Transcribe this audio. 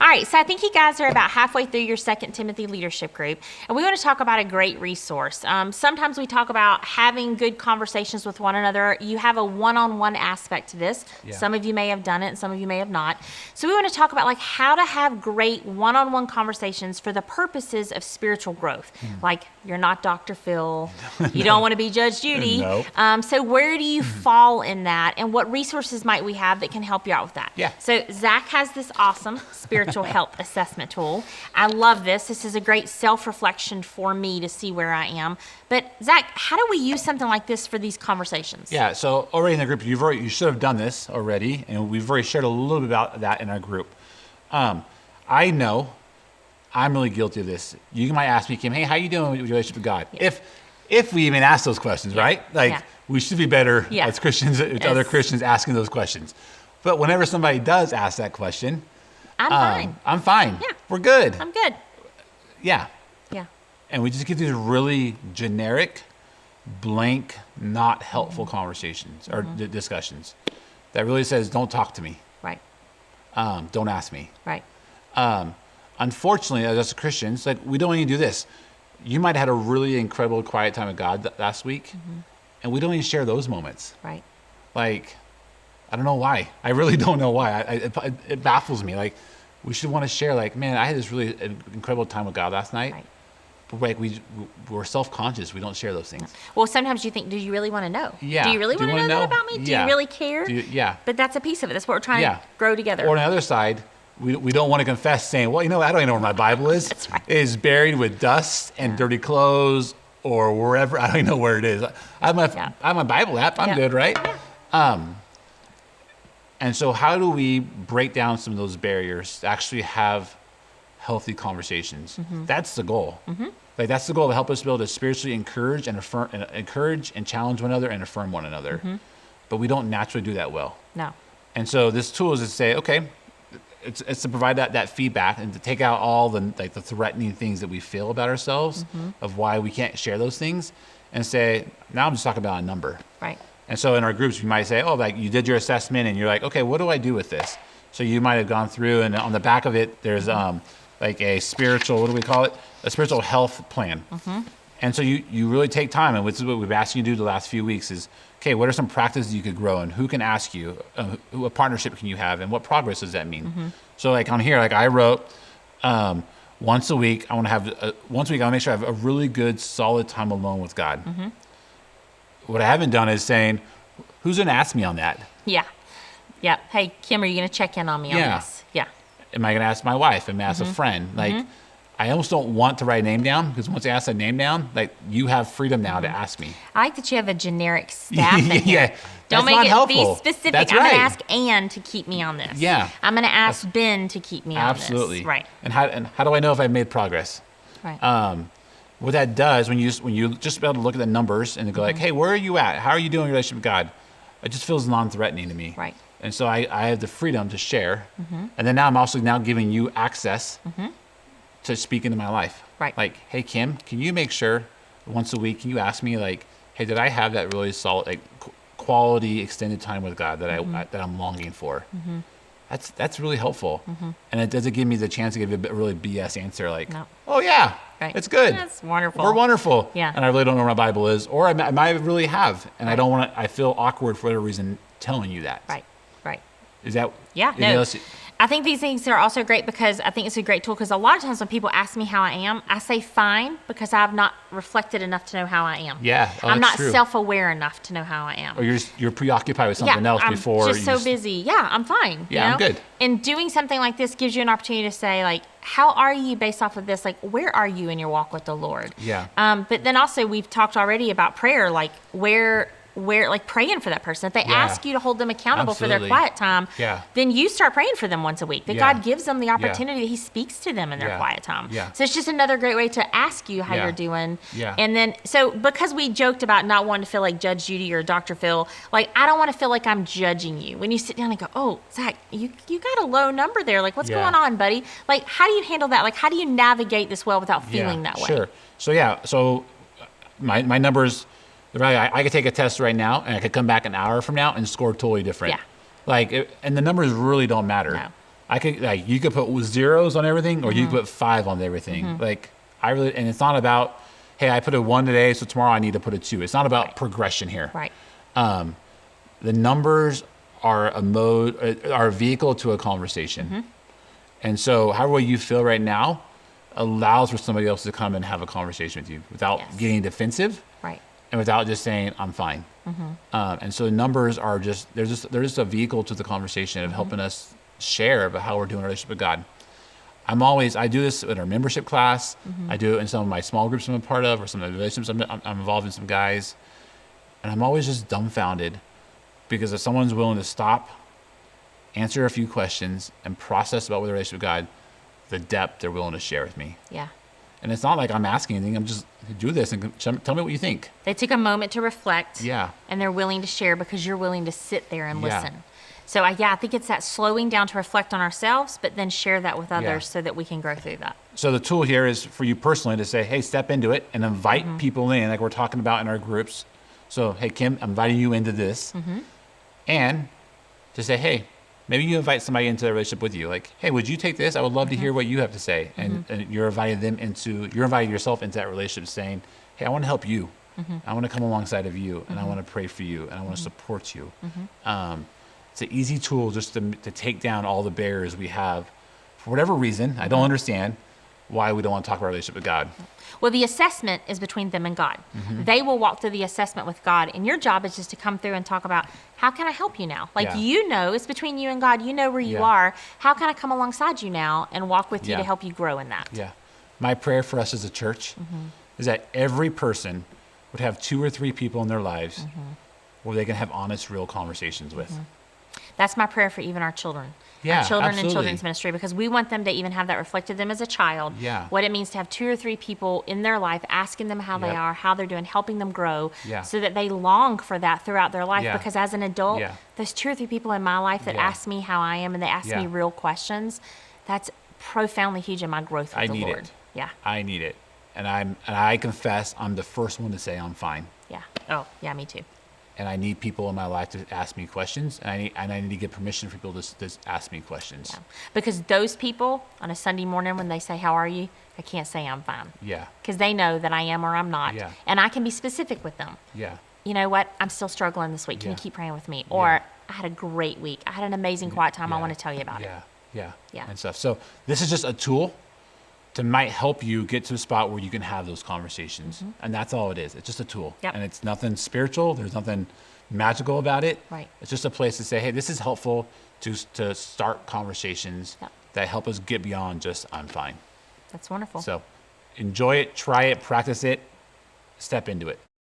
right, so I think you guys are about halfway through your 2 Timothy leadership group, and we want to talk about a great resource. Sometimes we talk about having good conversations with one another. You have a one-on-one aspect to this. Yeah. Some of you may have done it, and some of you may have not. So we want to talk about like how to have great one-on-one conversations for the purposes of spiritual growth. Like you're not Dr. Phil, you don't want to be Judge Judy. Nope. So where do you fall in that, and what resources might we have that can help you out with that? Yeah. So Zach has this awesome spiritual health assessment tool. I love this. This is a great self-reflection for me to see where I am. But Zach, how do we use something like this for these conversations? Yeah, so already in the group, you should have done this already, and we've already shared a little bit about that in our group. I know I'm really guilty of this. You might ask me, Kim, hey, how you doing with your relationship with God? Yeah. If we even ask those questions, right? Like we should be better as Christians, other Christians asking those questions. But whenever somebody does ask that question, I'm fine. I'm fine. Yeah. We're good. I'm good. Yeah. Yeah. And we just get these really generic, blank, not helpful conversations or discussions that really says, don't talk to me. Right. Don't ask me. Right. Unfortunately, as Christians, like we don't even do this. You might have had a really incredible quiet time with God last week, and we don't even share those moments. Right. Like, I don't know why. I really don't know why. It baffles me. Like, we should want to share, like, man, I had this really incredible time with God last night. Right. But like we're self-conscious. We don't share those things. Well, sometimes you think, do you really want to know? Yeah. Do you really Do you want to wanna know that know? about me? Do Yeah. you really care? Yeah. But that's a piece of it. That's what we're trying to grow together. Or on the other side, we don't want to confess saying, well, you know, I don't even know where my Bible is. That's right. It is buried with dust and dirty clothes or wherever. I don't even know where it is. I have my Bible app. I'm good, right? Yeah. And so how do we break down some of those barriers to actually have healthy conversations? That's the goal. Like that's the goal to help us be able to spiritually encourage and challenge one another and affirm one another. But we don't naturally do that well. No. And so this tool is to say, okay, it's to provide that feedback and to take out all the threatening things that we feel about ourselves of why we can't share those things and say, now I'm just talking about a number. Right. And so in our groups, you might say, oh, like you did your assessment and you're like, okay, what do I do with this? So you might have gone through and on the back of it, there's like a spiritual, what do we call it? A spiritual health plan. And so you really take time, and this is what we've asked you to do the last few weeks is, okay, what are some practices you could grow in? Who can ask you? What partnership can you have? And what progress does that mean? So like on here, like I wrote, once a week, I want to have, once a week, I want to make sure I have a really good, solid time alone with God. What I haven't done is saying, who's going to ask me on that? Yeah. Yeah. Hey, Kim, are you going to check in on me on this? Yeah. Am I going to ask my wife? Am I going to ask a friend? Like, I almost don't want to write a name down because once I ask that name down, like you have freedom now to ask me. I like that you have a generic staff in here. Don't that's make not it helpful. be specific. That's I'm right. going to ask Ann to keep me on this. Yeah. I'm going to ask Ben to keep me on this. Absolutely. Right. And how do I know if I've made progress? Right. What that does when you just be able to look at the numbers and go like, hey, where are you at? How are you doing in your relationship with God? It just feels non-threatening to me. Right. And so I have the freedom to share. And then now I'm also now giving you access to speak into my life. Right. Like, hey, Kim, can you make sure once a week, can you ask me like, hey, did I have that really solid, like quality extended time with God that that I'm longing for? That's really helpful. And it doesn't give me the chance to give a really BS answer like, oh yeah, it's good. That's wonderful. We're wonderful. Yeah. And I really don't know where my Bible is, or I might really have, and I don't want to. I feel awkward for whatever reason telling you that. Right. Right. Is that? Yeah. anything No. else? I think these things are also great because I think it's a great tool because a lot of times when people ask me how I am, I say fine because I've not reflected enough to know how I am. Yeah. Oh, I'm not that's true. self-aware enough to know how I am. Or you're preoccupied with something else I'm before. just so busy. Yeah, I'm fine. Yeah, you know? I'm good. And doing something like this gives you an opportunity to say, like, how are you based off of this? Like, where are you in your walk with the Lord? Yeah. But then also we've talked already about prayer, like where like praying for that person. If they ask you to hold them accountable for their Absolutely. quiet time, Yeah. then you start praying for them once a week. That Yeah. God gives them the opportunity that He speaks to them in their Yeah. quiet time. Yeah. So it's just another great way to ask you how Yeah. you're doing. Yeah. And then, so because we joked about not wanting to feel like Judge Judy or Dr. Phil, like I don't want to feel like I'm judging you. When you sit down and go, oh, Zach, you got a low number there. Like, what's Yeah. going on, buddy? Like, how do you handle that? Like, how do you navigate this well without feeling that way? Sure. So my numbers, I could take a test right now and I could come back an hour from now and score totally different. Yeah. And the numbers really don't matter. No. I could like you could put zeros on everything, or you could put 5 on everything. Like I really, and it's not about, hey, I put a 1 today, so tomorrow I need to put a 2. It's not about progression here. Right. The numbers are are a vehicle to a conversation. And so however you feel right now allows for somebody else to come and have a conversation with you without Yes. getting defensive Right. and without just saying, I'm fine. And so the numbers are they're just a vehicle to the conversation of helping us share about how we're doing our relationship with God. I do this in our membership class. I do it in some of my small groups I'm a part of, or some of the relationships I'm involved in, some guys. And I'm always just dumbfounded because if someone's willing to stop, answer a few questions, and process about with their relationship with God, the depth they're willing to share with me. Yeah. And it's not like I'm asking anything. I'm just do this and tell me what you think. They took a moment to reflect. Yeah. And they're willing to share because you're willing to sit there and Yeah. listen. So I think it's that slowing down to reflect on ourselves, but then share that with others Yeah. so that we can grow through that. So the tool here is for you personally to say, hey, step into it and invite people in, like we're talking about in our groups. So, hey, Kim, I'm inviting you into this. And to say, hey, maybe you invite somebody into the relationship with you. Like, hey, would you take this? I would love to hear what you have to say. And you're inviting yourself into that relationship saying, hey, I want to help you. I want to come alongside of you, and I want to pray for you, and I want to support you. It's an easy tool just to take down all the barriers we have. For whatever reason, I don't understand why we don't want to talk about our relationship with God. Well, the assessment is between them and God. They will walk through the assessment with God, and your job is just to come through and talk about, how can I help you now? Like, Yeah. you know, it's between you and God. You know where you Yeah. are. How can I come alongside you now and walk with you Yeah. to help you grow in that? Yeah. My prayer for us as a church is that every person would have 2 or 3 people in their lives where they can have honest, real conversations with. That's my prayer for even our children. Yeah, Our children absolutely. in children's ministry, because we want them to even have that reflected them as a child. Yeah. What it means to have 2 or 3 people in their life asking them how they Yep. are, how they're doing, helping them grow, Yeah. so that they long for that throughout their life. Yeah. Because as an adult, Yeah. there's 2 or 3 people in my life that Yeah. ask me how I am and they ask Yeah. me real questions. That's profoundly huge in my growth with I the need Lord. it. Yeah. I need it. And I confess I'm the first one to say I'm fine. Yeah. Oh, yeah, me too. And I need people in my life to ask me questions, and I need to get permission for people to ask me questions. Yeah. Because those people on a Sunday morning when they say, how are you? I can't say I'm fine. Yeah. Because they know that I am or I'm not. Yeah. And I can be specific with them. Yeah. You know what? I'm still struggling this week. Can you Yeah. keep praying with me? Or Yeah. I had a great week. I had an amazing quiet time. I Yeah. want to tell you about it. Yeah. Yeah. Yeah. And stuff. So this is just a tool to might help you get to a spot where you can have those conversations. And that's all it is. It's just a tool. Yep. And it's nothing spiritual. There's nothing magical about it. Right. It's just a place to say, hey, this is helpful to start conversations Yep. that help us get beyond just I'm fine. That's wonderful. So enjoy it, try it, practice it, step into it.